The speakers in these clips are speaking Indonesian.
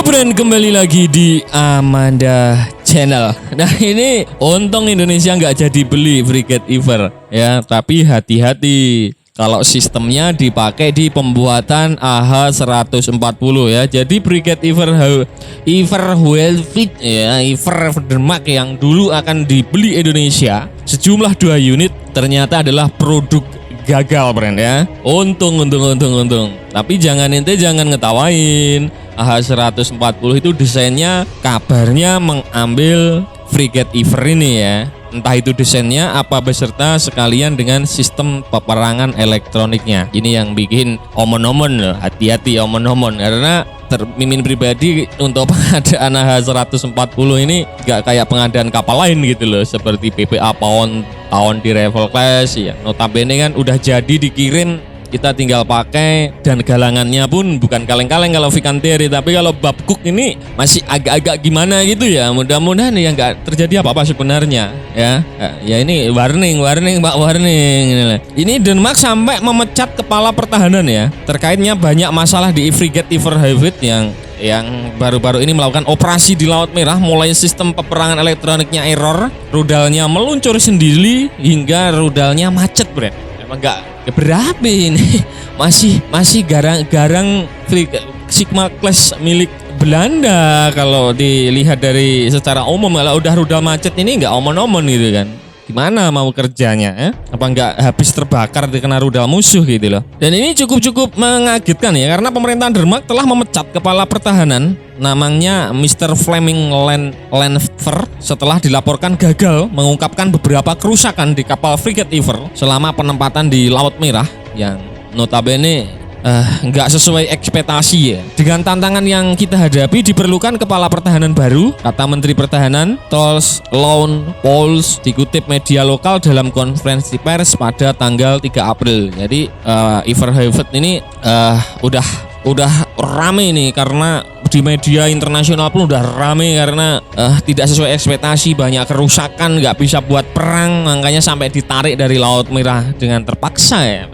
Brand, kembali lagi di Amanda Channel. Nah, ini untung Indonesia nggak jadi beli Frigate Eiver ya, tapi hati-hati kalau sistemnya dipakai di pembuatan AH140 ya. Jadi Frigate Eiver Helvit ya, Eiver Denmark yang dulu akan dibeli Indonesia sejumlah 2 unit ternyata adalah produk gagal, Brand ya. Untung. Tapi jangan ngetawain. AH140 itu desainnya kabarnya mengambil Frigate Eiver ini ya. Entah itu desainnya apa beserta sekalian dengan sistem peperangan elektroniknya. Ini yang bikin omon-omon loh. Hati-hati omon-omon, karena Mimin pribadi untuk pengadaan AH140 ini gak kayak pengadaan kapal lain gitu loh, seperti PPA Pawon di Revel Class ya. Notabene kan udah jadi dikirim, kita tinggal pakai, dan galangannya pun bukan kaleng-kaleng kalau Vicanteri, tapi kalau Babcock ini masih agak-agak gimana gitu ya. Mudah-mudahan ya nggak terjadi apa-apa sebenarnya ya. Ya ini warning Pak, warning. Ini Denmark sampai memecat kepala pertahanan ya. Terkaitnya banyak masalah di Frigate Eiver Helvit yang baru-baru ini melakukan operasi di Laut Merah, mulai sistem peperangan elektroniknya error, rudalnya meluncur sendiri hingga rudalnya macet, Bro. Emang nggak berapa ini masih garang Sigma Class milik Belanda kalau dilihat dari secara umum. Kalau udah rudal macet ini nggak omon-omon gitu kan, gimana mau kerjanya ya? Apa nggak habis terbakar dikena rudal musuh gitu loh. Dan ini cukup mengagetkan ya, karena pemerintahan Denmark telah memecat kepala pertahanan namanya Mr. Fleming Landver setelah dilaporkan gagal mengungkapkan beberapa kerusakan di kapal Frigate Eiver selama penempatan di Laut Merah yang notabene nggak sesuai ekspektasi ya. Dengan tantangan yang kita hadapi diperlukan kepala pertahanan baru, kata Menteri Pertahanan Troels Lund Poulsen dikutip media lokal dalam konferensi pers pada tanggal 3 April. Jadi Eiver Helvit ini udah rame nih, karena di media internasional pun udah rame karena tidak sesuai ekspektasi, banyak kerusakan, nggak bisa buat perang, makanya sampai ditarik dari Laut Merah dengan terpaksa ya.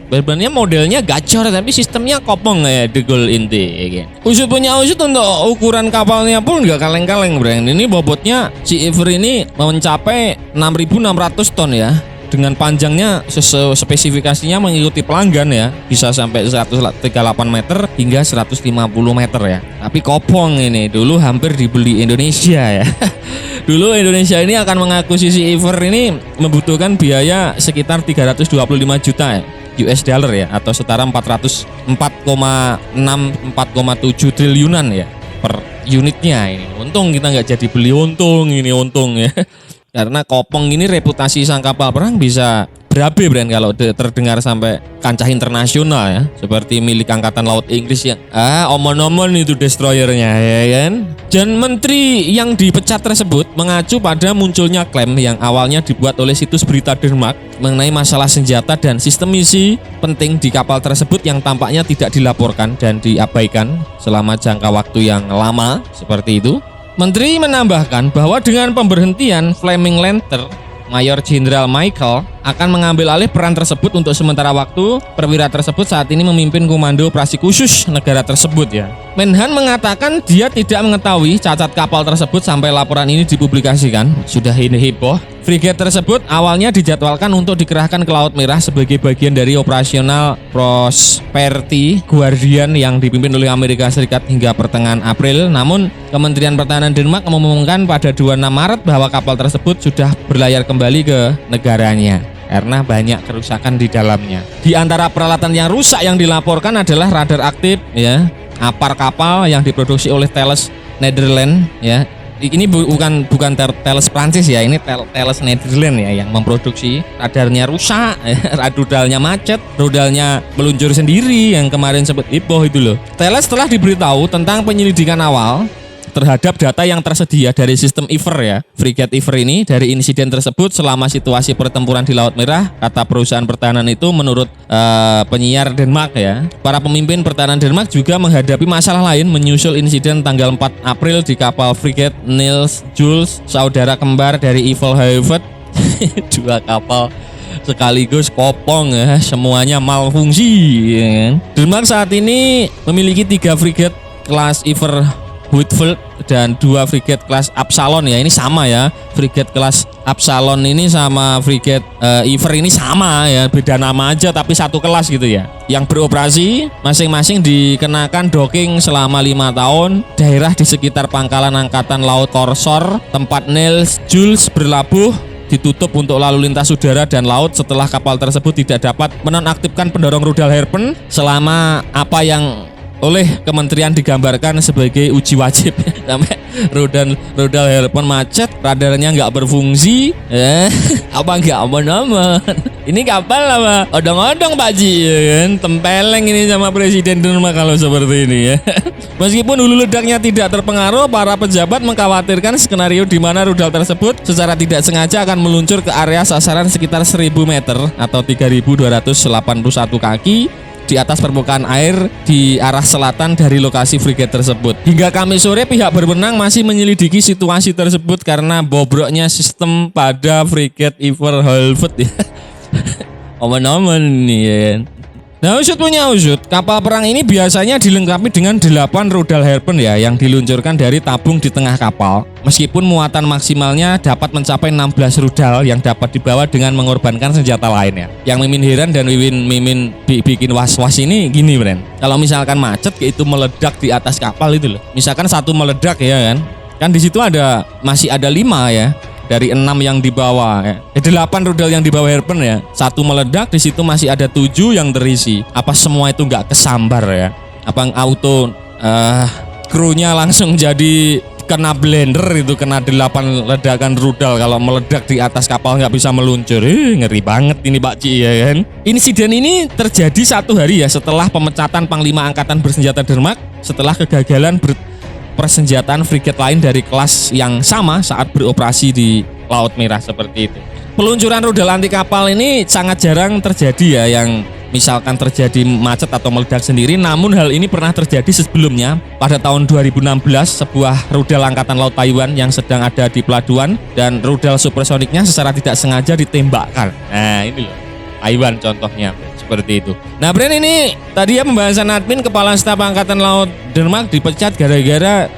Sebenarnya modelnya gacor tapi sistemnya kopong ya, degol inti. Usut punya usut, untuk ukuran kapalnya pun nggak kaleng-kaleng, Bro. Ini bobotnya si Eiver ini mencapai 6.600 ton ya. Dengan panjangnya spesifikasinya mengikuti pelanggan ya, bisa sampai 138 meter hingga 150 meter ya. Tapi kopong ini, dulu hampir dibeli Indonesia ya. Dulu Indonesia ini akan mengakuisisi Eiver ini membutuhkan biaya sekitar 325 juta ya, US dollar ya, atau setara 4,7 triliunan ya per unitnya ini. Untung kita nggak jadi beli, untung ya. Karena kopong ini reputasi sang kapal perang bisa berabe, Brand, kalau terdengar sampai kancah internasional ya, seperti milik Angkatan Laut Inggris yang omon-omon itu destroyernya ya kan. Dan menteri yang dipecat tersebut mengacu pada munculnya klaim yang awalnya dibuat oleh situs berita Denmark mengenai masalah senjata dan sistem misi penting di kapal tersebut yang tampaknya tidak dilaporkan dan diabaikan selama jangka waktu yang lama seperti itu. Menteri menambahkan bahwa dengan pemberhentian Fleming Landver, Mayor Jenderal Michael akan mengambil alih peran tersebut untuk sementara waktu. Perwira tersebut saat ini memimpin komando operasi khusus negara tersebut ya. Menhan mengatakan dia tidak mengetahui cacat kapal tersebut sampai laporan ini dipublikasikan. Sudah ini heboh. Frigate tersebut awalnya dijadwalkan untuk dikerahkan ke Laut Merah sebagai bagian dari operasional Prosperity Guardian yang dipimpin oleh Amerika Serikat hingga pertengahan April. Namun Kementerian Pertahanan Denmark mengumumkan pada 26 Maret bahwa kapal tersebut sudah berlayar kembali ke negaranya karena banyak kerusakan di dalamnya. Di antara peralatan yang rusak yang dilaporkan adalah radar aktif ya, apar kapal yang diproduksi oleh Thales Netherlands ya. Ini bukan Thales Prancis ya, ini Thales Netherlands ya yang memproduksi. Radarnya rusak, rudalnya macet, rudalnya meluncur sendiri yang kemarin sempat heboh itu loh. Thales telah diberitahu tentang penyelidikan awal terhadap data yang tersedia dari sistem Eiver ya, Frigate Eiver ini dari insiden tersebut selama situasi pertempuran di Laut Merah, kata perusahaan pertahanan itu menurut penyiar Denmark ya. Para pemimpin pertahanan Denmark juga menghadapi masalah lain menyusul insiden tanggal 4 April di kapal Frigate Niels Jules, saudara kembar dari Eiver Helvit. Dua kapal sekaligus kopong ya, semuanya malfungsi ya kan? Denmark saat ini memiliki 3 frigate kelas Eiver Whitfield dan 2 frigate kelas Absalon ya. Ini sama ya. Frigate kelas Absalon ini sama frigate Ever ini sama ya. Beda nama aja tapi satu kelas gitu ya. Yang beroperasi masing-masing dikenakan docking selama 5 tahun. Daerah di sekitar pangkalan angkatan laut Korsor, tempat Niels Jules berlabuh ditutup untuk lalu lintas udara dan laut setelah kapal tersebut tidak dapat menonaktifkan pendorong rudal Harpoon selama apa yang oleh kementerian digambarkan sebagai uji wajib. Sampai rudal Harpoon macet, radarnya nggak berfungsi, apa nggak aman-aman. Ini kapal apa? Odong-odong Pak Ji, ya kan? Tempeleng ini sama Presiden Denmark kalau seperti ini ya. Meskipun hulu ledaknya tidak terpengaruh, para pejabat mengkhawatirkan skenario di mana rudal tersebut secara tidak sengaja akan meluncur ke area sasaran sekitar 1000 meter atau 3281 kaki di atas permukaan air di arah selatan dari lokasi frigate tersebut. Hingga Kamis sore pihak berwenang masih menyelidiki situasi tersebut karena bobroknya sistem pada frigate Ever Halford ya. Omen-omen nih ya. Nah, usut punya usut, kapal perang ini biasanya dilengkapi dengan 8 rudal Harpoon ya yang diluncurkan dari tabung di tengah kapal. Meskipun muatan maksimalnya dapat mencapai 16 rudal yang dapat dibawa dengan mengorbankan senjata lainnya. Yang Mimin heran dan Mimin bikin was-was ini gini, Bren. Kalau misalkan macet itu meledak di atas kapal itu loh. Misalkan satu meledak ya kan. Kan di situ masih ada 5 ya. Dari 6 yang dibawa ya. 8 rudal yang dibawa Harpoon ya. Satu meledak, di situ masih ada 7 yang terisi. Apa semua itu nggak kesambar ya? Apa auto krunya langsung jadi kena blender itu, kena 8 ledakan rudal kalau meledak di atas kapal nggak bisa meluncur. Ngeri banget ini Pak Ci ya kan. Insiden ini terjadi 1 hari ya setelah pemecatan Panglima Angkatan Bersenjata Denmark setelah kegagalan persenjataan frigate lain dari kelas yang sama saat beroperasi di Laut Merah seperti itu. Peluncuran rudal anti kapal ini sangat jarang terjadi ya, yang misalkan terjadi macet atau meledak sendiri. Namun hal ini pernah terjadi sebelumnya pada tahun 2016, sebuah rudal angkatan laut Taiwan yang sedang ada di pelabuhan dan rudal supersoniknya secara tidak sengaja ditembakkan. Nah ini loh Taiwan contohnya seperti itu. Nah Bren, ini tadi ya pembahasan admin Kepala Staf Angkatan Laut Denmark dipecat gara-gara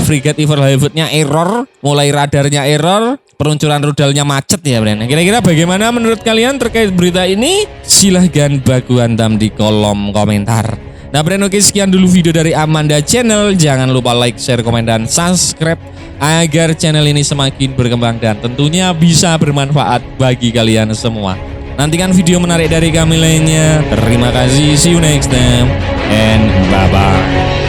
frigate Ever Halford-nya error, mulai radarnya error, peluncuran rudalnya macet ya Bren. Kira-kira bagaimana menurut kalian terkait berita ini? Silahkan baku hantam di kolom komentar. Nah Bren, oke, sekian dulu video dari Amanda Channel. Jangan lupa like, share, komen, dan subscribe agar channel ini semakin berkembang dan tentunya bisa bermanfaat bagi kalian semua. Nantikan video menarik dari kami lainnya. Terima kasih, see you next time, and bye-bye.